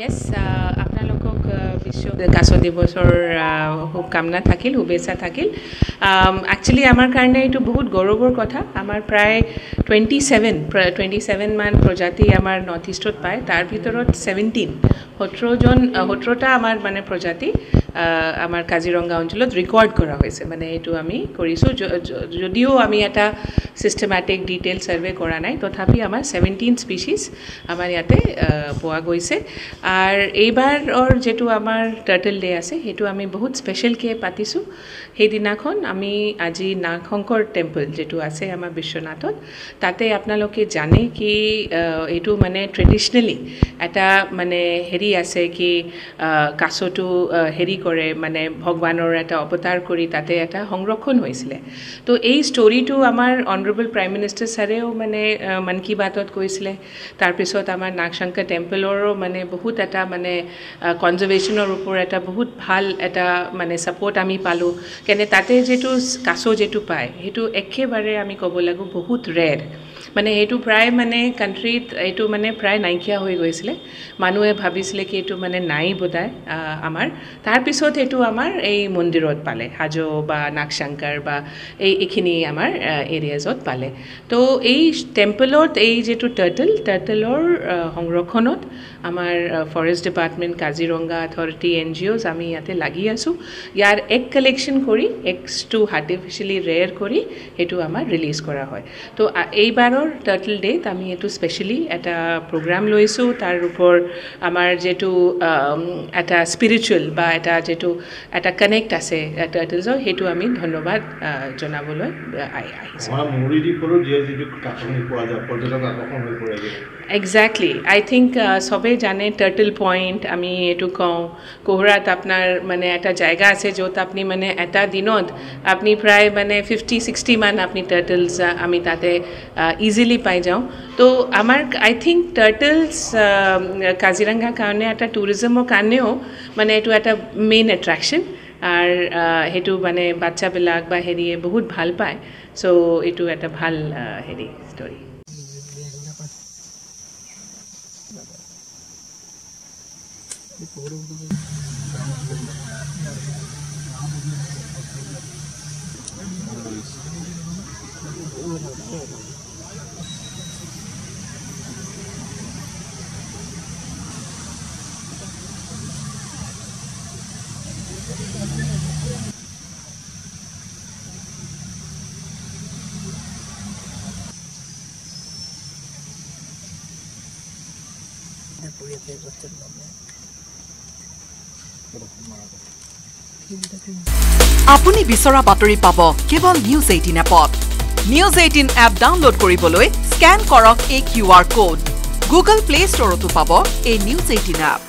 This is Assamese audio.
Yes, আপোনালোকক বিশ্ব কাছ দিৱসৰ শুভকামনা থাকিল, শুভেচ্ছা থাকিল। একচুৱেলি আমাৰ কাৰণে এইটো বহুত গৌৰৱৰ কথা। আমাৰ প্ৰায় 27 মান প্ৰজাতি আমাৰ নৰ্থ ইষ্টত পায়, তাৰ ভিতৰত 17টা আমাৰ মানে প্ৰজাতি আমাৰ কাজিৰঙা অঞ্চলত ৰেকৰ্ড কৰা হৈছে। মানে এইটো আমি কৰিছোঁ, যদিও আমি এটা চিষ্টেমেটিক ডিটেইল ছাৰ্ভে কৰা নাই, তথাপি আমাৰ 17 স্পিচিছ আমাৰ ইয়াতে পোৱা গৈছে। আৰ এইবাৰৰ যেটো আমাৰ টাৰ্টল ডে আছে সেইটো আমি বহুত স্পেশালকে পাতিছোঁ। সেইদিনাখন আমি আজি নাগশংকৰ টেম্পল যেটো আছে আমাৰ বিশ্বনাথত, তাতে আপোনালোকে জানে কি এইটো মানে ট্ৰেডিশনেলি এটা মানে হেৰি আছে কি কাছটো হেৰি কৰে মানে ভগৱানৰ এটা অৱতাৰ কৰি তাতে এটা সংৰক্ষণ হৈছিলে। তো এই ষ্টৰিটো আমাৰ অনাৰেবল প্ৰাইম মিনিষ্টাৰ ছাৰেও মানে মন কি বাতত কৈছিলে। তাৰপিছত আমাৰ নাগশংকৰ টেম্পলৰো মানে বহুত এটা মানে কনজাৰ্ভেশ্যনৰ ওপৰত এটা বহুত ভাল এটা মানে ছাপোৰ্ট আমি পালোঁ। কেনে তাতে যেটো কাছ যেটো পায় সেইটো একেবাৰে আমি ক'ব লাগো বহুত ৰেৰ, মানে এইটো প্ৰায় মানে কাণ্ট্ৰিত এইটো মানে প্ৰায় নাইকিয়া হৈ গৈছিলে। মানুহে ভাবিছিলে কি এইটো মানে নাই বোধহয় আমাৰ। তাৰপিছত এইটো আমাৰ এই মন্দিৰত পালে, হাজো বা নাগশংকৰ বা এইখিনি আমাৰ এৰিয়াজত পালে। তো এই টেম্পলত এই যেটো টাৰ্টলৰ সংৰক্ষণত আমাৰ forest department, Kaziranga authority, NGOs আমি ইয়াতে লাগি আছোঁ। ইয়াৰ এক কালেকশ্যন কৰি এক্সটো আৰ্টিফিচিয়েলি ৰেয়াৰ কৰি সেইটো আমাৰ ৰিলিজ কৰা হয়। তো এইবাৰৰ টাৰ্টল ডেত আমি এইটো স্পেচিয়েলি এটা প্ৰগ্ৰাম লৈছোঁ। তাৰ ওপৰত আমাৰ যেটো এটা স্পিৰিচুৱেল বা এটা যেটো এটা কানেক্ট আছে টাৰ্টলছৰ, সেইটো আমি ধন্যবাদ জনাবলৈ আহিছোঁ। এক্সাক্টলি, আই থিংক সবে জানে টাৰ্টল পইণ্ট আমি এইটো কওঁ। কোহৰাত আপোনাৰ মানে এটা জায়গা আছে য'ত আপুনি মানে এটা দিনত আপুনি প্ৰায় মানে 50-60 মান আপুনি টাৰ্টলছ আমি তাতে ইজিলি পাই যাওঁ। তো আমাৰ আই থিংক টাৰ্টলছ কাজিৰঙাৰ কাৰণে এটা টুৰিজমৰ কাৰণেও মানে এইটো এটা মেইন এট্ৰেকশ্যন। আৰু সেইটো মানে বাচ্চাবিলাক বা হেৰিয়ে বহুত ভাল পায়। চ' এইটো এটা ভাল হেৰি ষ্টৰি। আপুনি বিচৰা বাতৰি পাব কেৱল নিউজ 18 এপত। নিউজ 18 এপ ডাউনলোড কৰিবলৈ স্কেন কৰক এই QR কোড। গুগল প্লে ষ্টৰতো পাব এই নিউজ 18 এপ।